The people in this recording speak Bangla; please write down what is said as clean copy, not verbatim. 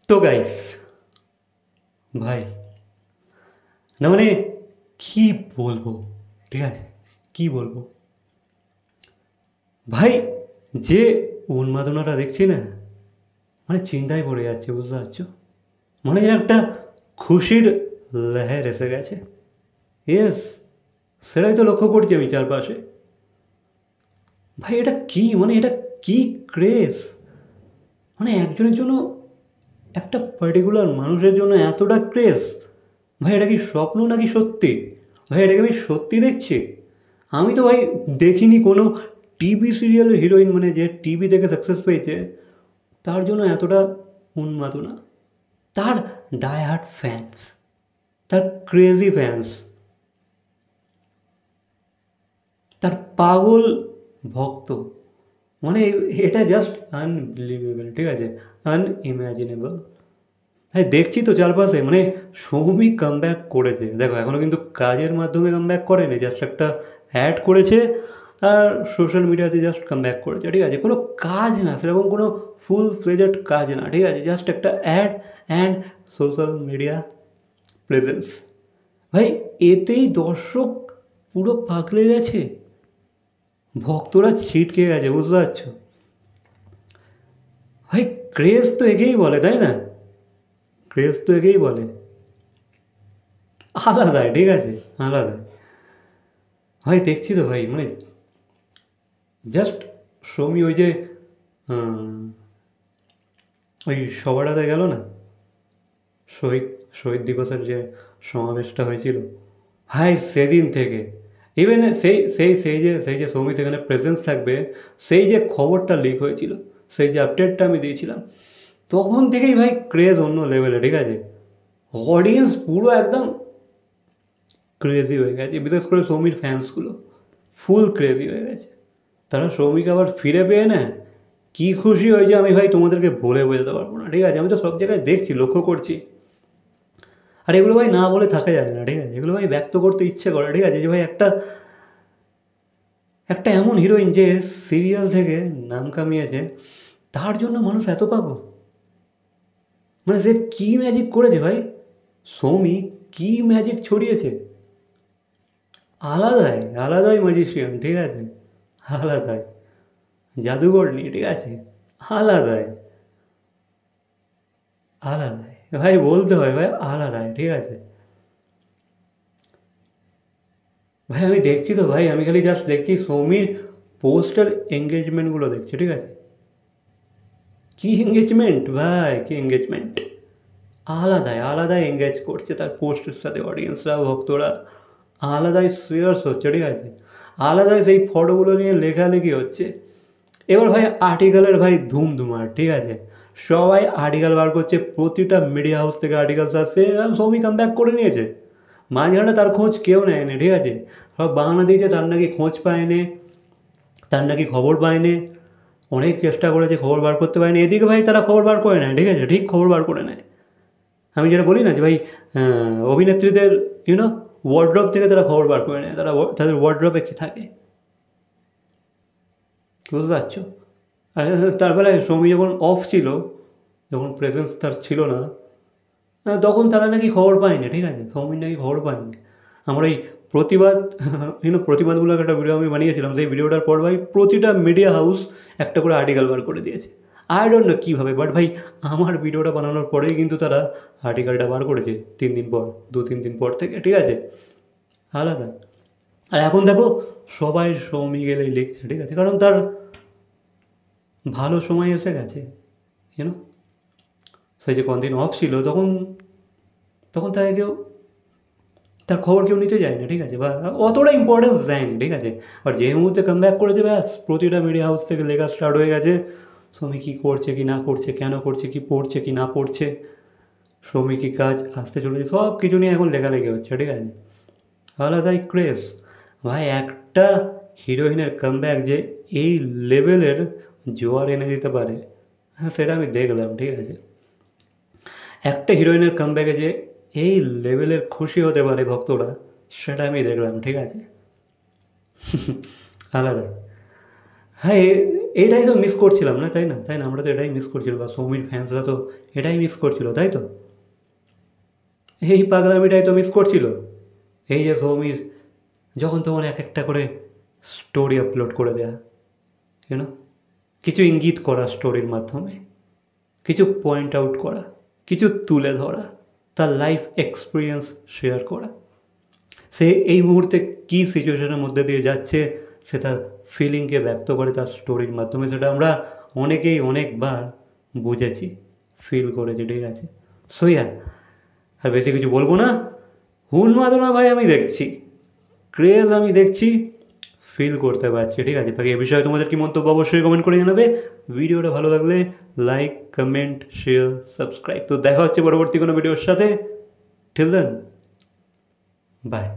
তো গাইস ভাই না মানে কি বলবো, ঠিক আছে, কি বলবো ভাই, যে উন্মাদনাটা দেখছি না, মানে চিন্তায় পড়ে যাচ্ছে, বুঝতে পারছো? মানে যেন একটা খুশির লহর এসে গেছে। ইয়েস, সেটাই তো লক্ষ্য করছি আমি চারপাশে। ভাই এটা কি, মানে এটা কি ক্রেজ, মানে একজনের জন্য, একটা পার্টিকুলার মানুষের জন্য এতটা ক্রেজ। ভাই এটা কি স্বপ্ন নাকি সত্যি? ভাই এটাকে আমি সত্যি দেখছি। আমি তো ভাই দেখিনি কোনো টিভি সিরিয়ালের হিরোইন, মানে যে টিভি থেকে সাকসেস পেয়েছে, তার জন্য এতটা উন্মাদনা, তার ডায়াহার্ট ফ্যান্স, তার ক্রেজি ফ্যান্স, তার পাগল ভক্ত। মানে এটা জাস্ট আনবিলিভেবল, ঠিক আছে, আনইম্যাজিনেবল। হ্যাঁ দেখছি তো চারপাশে, মানে সৌমিক কামব্যাক করেছে, দেখো এখনও কিন্তু কাজের মাধ্যমে কামব্যাক করেনি, জাস্ট একটা অ্যাড করেছে আর সোশ্যাল মিডিয়াতে জাস্ট কামব্যাক করেছে, ঠিক আছে, কোনো কাজ না, সেরকম কোনো ফুল ফ্লেজেড কাজ না, ঠিক আছে, জাস্ট একটা ad and social media presence. ভাই এতেই দর্শক পুরো পাগলে গেছে, ভক্তরা ছিটকে গেছে, বুঝতে পারছো? ভাই ক্রেজ তো একেই বলে, তাই না? ক্রেজ তো একেই বলে, আলাদাই, ঠিক আছে, আলাদাই। ভাই দেখছি তো ভাই, মানে জাস্ট সৌমি ওই যে ওই সবাটাতে গেল না, শহীদ শহীদ দিবসের যে সমাবেশটা হয়েছিল, ভাই সেদিন থেকে ইভেন সেই যে সৌমি সেখানে প্রেজেন্স থাকবে, সেই যে খবরটা লিক হয়েছিল, সেই যে আপডেটটা আমি দিয়েছিলাম, তখন থেকেই ভাই ক্রেজ অন্য লেভেলে, ঠিক আছে, অডিয়েন্স পুরো একদম ক্রেজি হয়ে গেছে, বিশেষ করে সৌমির ফ্যান্সগুলো ফুল ক্রেজি হয়ে গেছে। তারা সৌমিকে আবার ফিরে পেয়ে না, কী খুশি হয়েছে আমি ভাই তোমাদেরকে বলে বোঝাতে পারবো না, ঠিক আছে, আমি তো সব জায়গায় দেখছি, লক্ষ্য করছি। আর এগুলো ভাই না বলে থাকা যায় না, ঠিক আছে, এগুলো ভাই ব্যক্ত করতে ইচ্ছে করে, ঠিক আছে, যে ভাই একটা একটা এমন হিরোইন যে সিরিয়াল থেকে নাম কামিয়েছে, তার জন্য মানুষ এত পাগল। মানে সে কী ম্যাজিক করেছে ভাই, সৌমি কী ম্যাজিক ছড়িয়েছে, আলাদাই আলাদাই ম্যাজিশিয়ান, ঠিক আছে, আলাদাই জাদুঘর নিয়ে, ঠিক আছে, আলাদাই আলাদাই ভাই, বলতে হয় ভাই, আলাদাই, ঠিক আছে। ভাই আমি দেখছি তো ভাই, আমি খালি জাস্ট দেখছি সৌমির পোস্টার এঙ্গেজমেন্টগুলো দেখছি, ঠিক আছে, কী এঙ্গেজমেন্ট ভাই, কী এঙ্গেজমেন্ট, আলাদাই আলাদাই এঙ্গেজ করছে তার পোস্টের সাথে অডিয়েন্সরা, ভক্তরা আলাদাই সিরিয়াস হচ্ছে, ঠিক আছে, আলাদাই সেই ফটোগুলো নিয়ে লেখালেখি হচ্ছে। এবার ভাই আর্টিকেলের ভাই ধুমধুমার, ঠিক আছে, সবাই আর্টিকেল বার করছে, প্রতিটা মিডিয়া হাউস থেকে আর্টিকেলস আসছে, সৌমি কাম ব্যাক করে নিয়েছে, মাঝখানে তার খোঁজ কেউ নেয়নি, ঠিক আছে, সব বাহানা দিয়েছে তার নাকি খোঁজ পায়নি, তার নাকি খবর পায়নি, অনেক চেষ্টা করেছে খবর বার করতে পারেনি, এদিকে ভাই তারা খবর বার করে নেয়, ঠিক আছে, ঠিক খবর বার করে নেয়। আমি যেটা বলি না যে ভাই অভিনেত্রীদের ওয়ার্ড্রপ থেকে তারা খবর বার করে নেয়, তারা তাদের ওয়ার্ড্রপে কী থাকে, বুঝতে পারছো? আর তারপরে সৌমি যখন অফ ছিল, যখন প্রেজেন্স তার ছিল না, তখন তারা নাকি খবর পায়নি, ঠিক আছে, সৌমিন নাকি খবর পায়নি। আমরা এই প্রতিবাদ প্রতিবাদমূলক একটা ভিডিও আমি বানিয়েছিলাম, সেই ভিডিওটার পর ভাই প্রতিটা মিডিয়া হাউস একটা করে আর্টিকেল বার করে দিয়েছে, আই ডোন্ট নো কীভাবে, বাট ভাই আমার ভিডিওটা বানানোর পরেই কিন্তু তারা আর্টিকেলটা বার করেছে 3 দিন পর, 2-3 দিন পর থেকে, ঠিক আছে, আলাদা। আর এখন দেখো সবাই সৌমি গেলেই লিখছে, ঠিক আছে, কারণ তার ভালো সময় এসে গেছে, ইউনো, সেই যে কদিন অফ ছিল, তখন তখন তাকে কেউ, তার খবর কেউ নিতে যায় না, ঠিক আছে, বা অতটা ইম্পর্টেন্স দেয়নি, ঠিক আছে, আর যে মুহূর্তে কাম ব্যাক করেছে, ব্যাস প্রতিটা মিডিয়া হাউস থেকে লেখা স্টার্ট হয়ে গেছে, সৌমি কী করছে কি না করছে, কেন করছে, কি পড়ছে কি না পড়ছে, সৌমি কী কাজ আসতে চলেছে, সব কিছু নিয়ে এখন লেখালেখি হচ্ছে, ঠিক আছে, আলাদাই ক্রেজ। ভাই একটা হিরোইনের কামব্যাক যে এই লেভেলের জোয়ার এনে দিতে পারে, হ্যাঁ সেটা আমি দেখলাম, ঠিক আছে, একটা হিরোইনের কামব্যাকে যে এই লেভেলের খুশি হতে পারে ভক্তরা, সেটা আমি দেখলাম, ঠিক আছে, আলাদা। হ্যাঁ, এটাই তো মিস করছিলাম না, তাই না? তাই না, আমরা তো এটাই মিস করছিলাম, বা সৌমির ফ্যান্সরা তো এটাই মিস করছিল, তাই তো? এই পাগলামিটাই তো মিস করছিল। এই যে সৌমির যখন তখন এক একটা করে স্টোরি আপলোড করে দেয়া, কেন, কিছু ইঙ্গিত করা স্টোরির মাধ্যমে, কিছু পয়েন্ট আউট করা, কিছু তুলে ধরা, তার লাইফ এক্সপিরিয়েন্স শেয়ার করা, সে এই মুহূর্তে কী সিচুয়েশনের মধ্যে দিয়ে যাচ্ছে সে তার ফিলিংকে ব্যক্ত করে তার স্টোরির মাধ্যমে, সেটা আমরা অনেকেই অনেকবার বুঝেছি, ফিল করেছি, ঠিক আছে? সো ইয়া, আর বেশি কিছু বলবো না। উন্মাদনা ভাই আমি দেখছি, ক্রেজ আমি দেখছি, ফিল করতে পারছি, ঠিক আছে? বাকি এ বিষয়ে তোমাদের কি মন্তব্য অবশ্যই কমেন্ট করে জানাবে। ভিডিওটা ভালো লাগলে লাইক, কমেন্ট, শেয়ার, সাবস্ক্রাইব। তো দেখা হচ্ছে পরবর্তী কোনো ভিডিওর সাথে। Till then, by.